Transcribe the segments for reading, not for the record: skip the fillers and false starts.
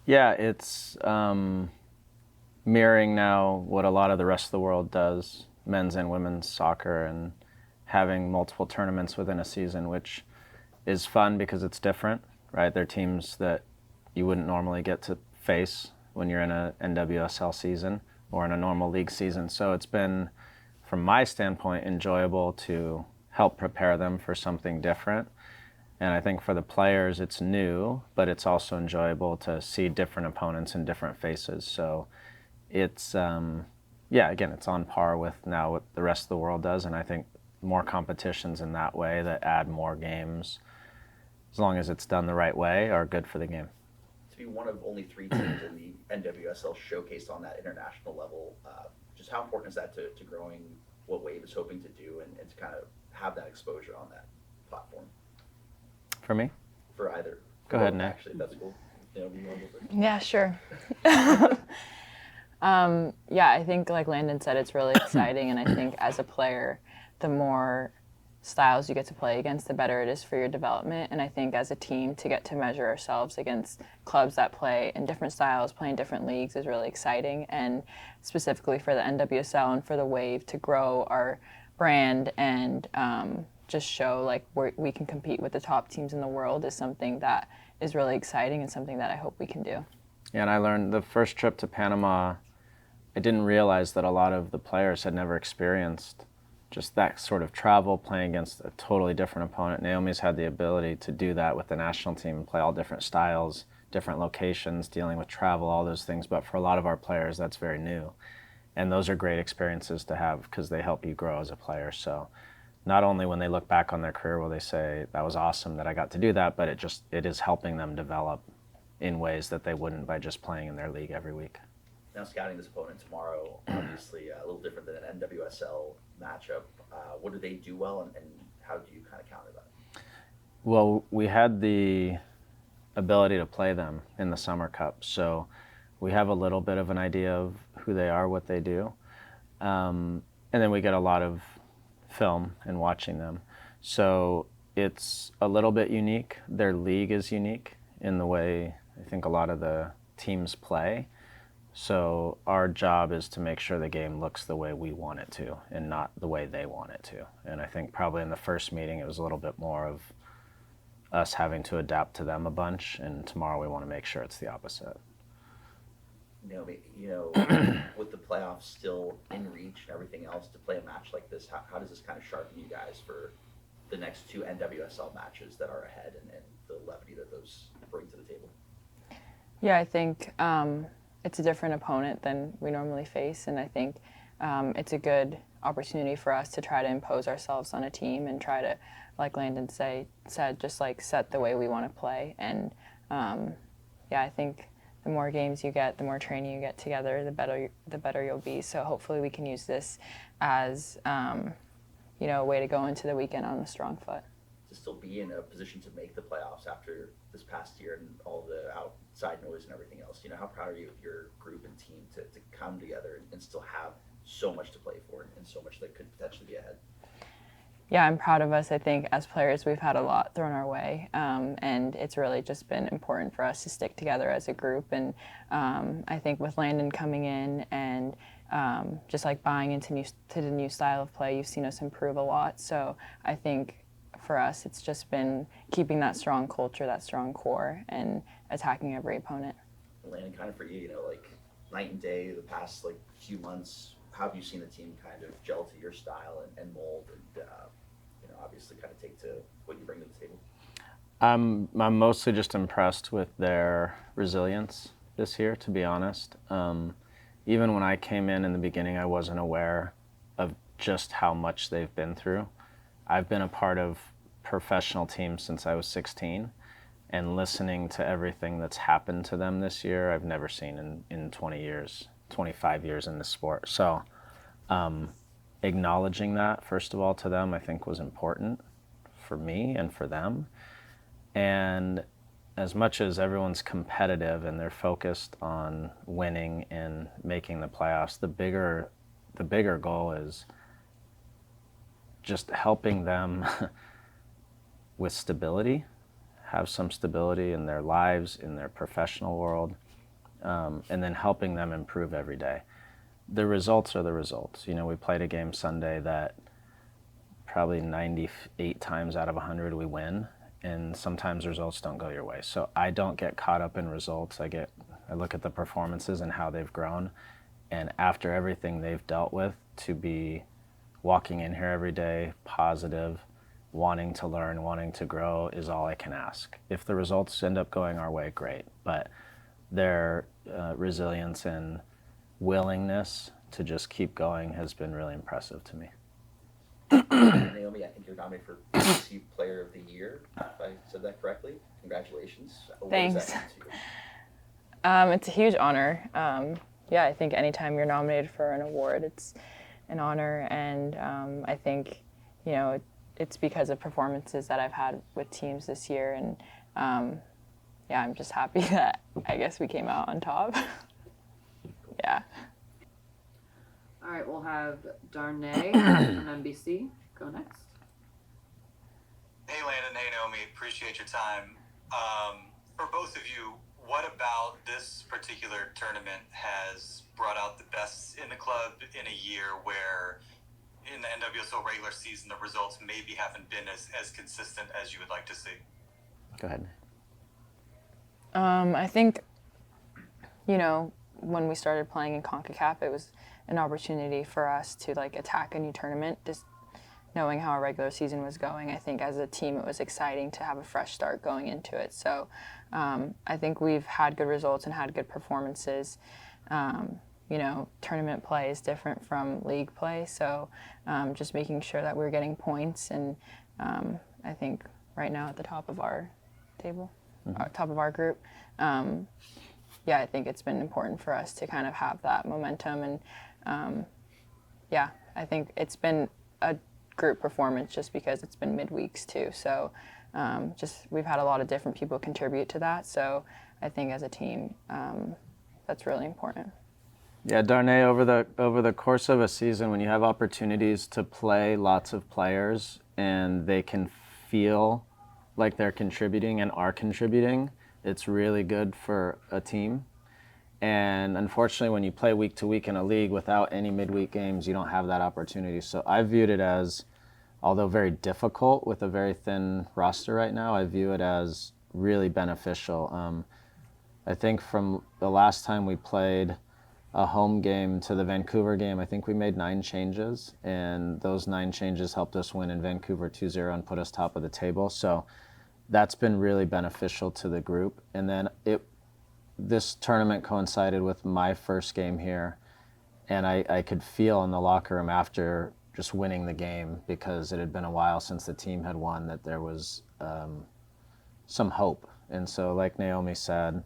Yeah, it's mirroring now what a lot of the rest of the world does, men's and women's soccer, and having multiple tournaments within a season, which is fun because it's different, right? They're teams that you wouldn't normally get to face when you're in a NWSL season or in a normal league season. So it's been, from my standpoint, enjoyable to help prepare them for something different. And I think for the players, it's new, but it's also enjoyable to see different opponents and different faces. So it's, yeah, again, it's on par with now what the rest of the world does. And I think more competitions in that way that add more games, as long as it's done the right way, are good for the game. To be one of only 3 teams in the NWSL showcased on that international level, just how important is that to growing what Wave is hoping to do and to kind of have that exposure on that platform? For me? For either. Go ahead, Nick. Actually, that's cool. Yeah, sure. Yeah, I think like Landon said, it's really exciting, and I think as a player, the more styles you get to play against, the better it is for your development. And I think as a team, to get to measure ourselves against clubs that play in different styles, play in different leagues, is really exciting. And specifically for the NWSL and for the Wave, to grow our brand and just show like we can compete with the top teams in the world is something that is really exciting and something that I hope we can do. Yeah, and I learned the first trip to Panama, I didn't realize that a lot of the players had never experienced just that sort of travel, playing against a totally different opponent. Naomi's had the ability to do that with the national team, play all different styles, different locations, dealing with travel, all those things. But for a lot of our players, that's very new. And those are great experiences to have because they help you grow as a player. So not only when they look back on their career will they say, that was awesome that I got to do that, but it is helping them develop in ways that they wouldn't by just playing in their league every week. Now scouting this opponent tomorrow, obviously a little different than an NWSL matchup. What do they do well, and how do you kind of counter that? Well, we had the ability to play them in the Summer Cup, so we have a little bit of an idea of who they are, what they do. And then we get a lot of film and watching them. So it's a little bit unique. Their league is unique in the way I think a lot of the teams play. So our job is to make sure the game looks the way we want it to and not the way they want it to. And I think probably in the first meeting it was a little bit more of us having to adapt to them a bunch, and tomorrow we want to make sure it's the opposite. Naomi, with the playoffs still in reach and everything else, to play a match like this, how does this kind of sharpen you guys for the next 2 NWSL matches that are ahead and the levity that those bring to the table? Yeah, I think it's a different opponent than we normally face, and I think it's a good opportunity for us to try to impose ourselves on a team and try to, like Landon said, just like set the way we want to play. And yeah, I think the more games you get, the more training you get together, the better you'll be. So hopefully we can use this as a way to go into the weekend on a strong foot. To still be in a position to make the playoffs after this past year and all the outside noise and everything else, how proud are you of your group and team to come together and still have so much to play for and so much that could potentially be ahead? Yeah, I'm proud of us. I think as players we've had a lot thrown our way, and it's really just been important for us to stick together as a group. And I think with Landon coming in and just like buying into the new style of play, you've seen us improve a lot. So I think for us, it's just been keeping that strong culture, that strong core, and attacking every opponent. Landon, kind of for you, like night and day, the past few months, how have you seen the team kind of gel to your style and mold, and obviously kind of take to what you bring to the table? I'm mostly just impressed with their resilience this year, to be honest. Even when I came in the beginning, I wasn't aware of just how much they've been through. I've been a part of professional teams since I was 16, and listening to everything that's happened to them this year, I've never seen in 20 years, 25 years in the sport. So acknowledging that, first of all, to them, I think was important for me and for them. And as much as everyone's competitive and they're focused on winning and making the playoffs, the bigger goal is just helping them with stability, have some stability in their lives, in their professional world, and then helping them improve every day. The results are the results. We played a game Sunday that probably 98 times out of 100 we win, and sometimes results don't go your way. So I don't get caught up in results. I look at the performances and how they've grown, and after everything they've dealt with, to be walking in here every day, positive, wanting to learn, wanting to grow is all I can ask. If the results end up going our way, great. But their resilience and willingness to just keep going has been really impressive to me. Naomi, I think you're nominated for PC Player of the Year, if I said that correctly. Congratulations. Thanks. What does that mean to you? It's a huge honor. Yeah, I think anytime you're nominated for an award, it's an honor, and I think, it's because of performances that I've had with teams this year, and yeah, I'm just happy that I guess we came out on top. Yeah. All right, we'll have Darnay from NBC go next. Hey Landon, hey Naomi, appreciate your time. For both of you, what about this particular tournament has brought out the best in the club in a year where in the NWSL regular season the results maybe haven't been as consistent as you would like to see? Go ahead. I think, when we started playing in CONCACAF, it was an opportunity for us to attack a new tournament. Just knowing how our regular season was going, I think as a team it was exciting to have a fresh start going into it. So I think we've had good results and had good performances. Tournament play is different from league play, so just making sure that we're getting points, and I think right now at the top of our table, top of our group, I think it's been important for us to kind of have that momentum, and I think it's been a group performance just because it's been midweeks too. So we've had a lot of different people contribute to that. So I think as a team, that's really important. Yeah, Darnay, over the course of a season, when you have opportunities to play lots of players and they can feel like they're contributing and are contributing, it's really good for a team. And unfortunately, when you play week to week in a league without any midweek games, you don't have that opportunity. So I viewed it as, although very difficult with a very thin roster right now, I view it as really beneficial. I think from the last time we played a home game to the Vancouver game, I think we made 9 changes, and those 9 changes helped us win in Vancouver 2-0 and put us top of the table. So that's been really beneficial to the group. And then this tournament coincided with my first game here, and I could feel in the locker room after just winning the game, because it had been a while since the team had won, that there was some hope. And so like Naomi said,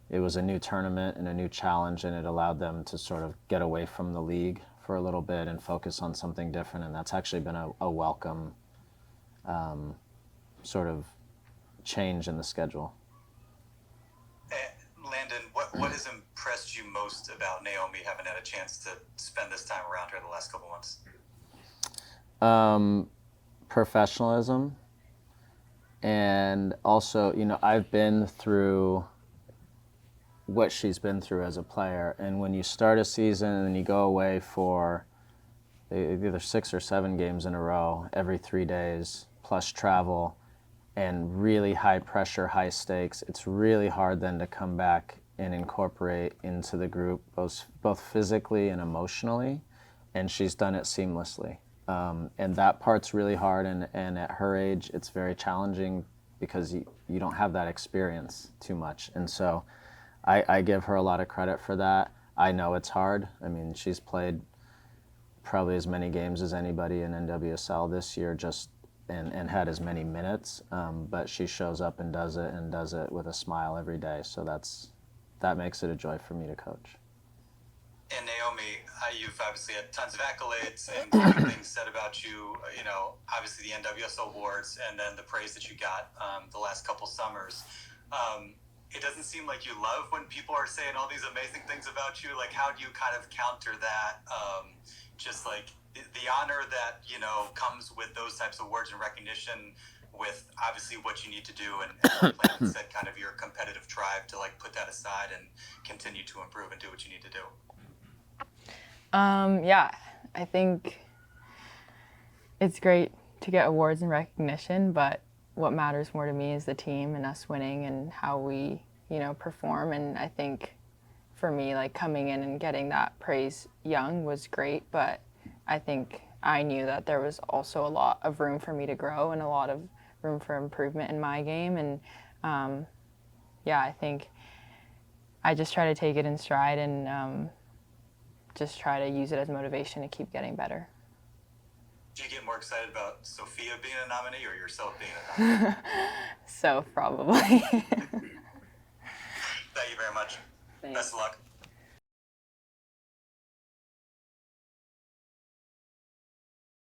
it was a new tournament and a new challenge, and it allowed them to sort of get away from the league for a little bit and focus on something different, and that's actually been a welcome sort of change in the schedule. Landon, what has impressed you most about Naomi having had a chance to spend this time around her the last couple months? Professionalism, and also, I've been through what she's been through as a player, and when you start a season and you go away for either 6 or 7 games in a row every 3 days, plus travel, and really high pressure, high stakes, it's really hard then to come back and incorporate into the group, both physically and emotionally, and she's done it seamlessly. And that part's really hard, and at her age, it's very challenging because you don't have that experience too much. And so I give her a lot of credit for that. I know it's hard. I mean, she's played probably as many games as anybody in NWSL this year, and had as many minutes, but she shows up and does it with a smile every day. So that makes it a joy for me to coach. And Naomi, you've obviously had tons of accolades and good things said about you. Obviously the NWSL awards, and then the praise that you got the last couple summers. It doesn't seem like you love when people are saying all these amazing things about you. Like, how do you kind of counter that? Just like the honor that comes with those types of words and recognition with obviously what you need to do and like Landon said, kind of your competitive drive to like put that aside and continue to improve and do what you need to do? Yeah, I think it's great to get awards and recognition, but what matters more to me is the team and us winning and how we, perform. And I think for me, like coming in and getting that praise young was great, but I think I knew that there was also a lot of room for me to grow and a lot of room for improvement in my game. And yeah, I think I just try to take it in stride and just try to use it as motivation to keep getting better. Do you get more excited about Sophia being a nominee or yourself being a nominee? So probably. Thank you very much. Thanks. Best of luck.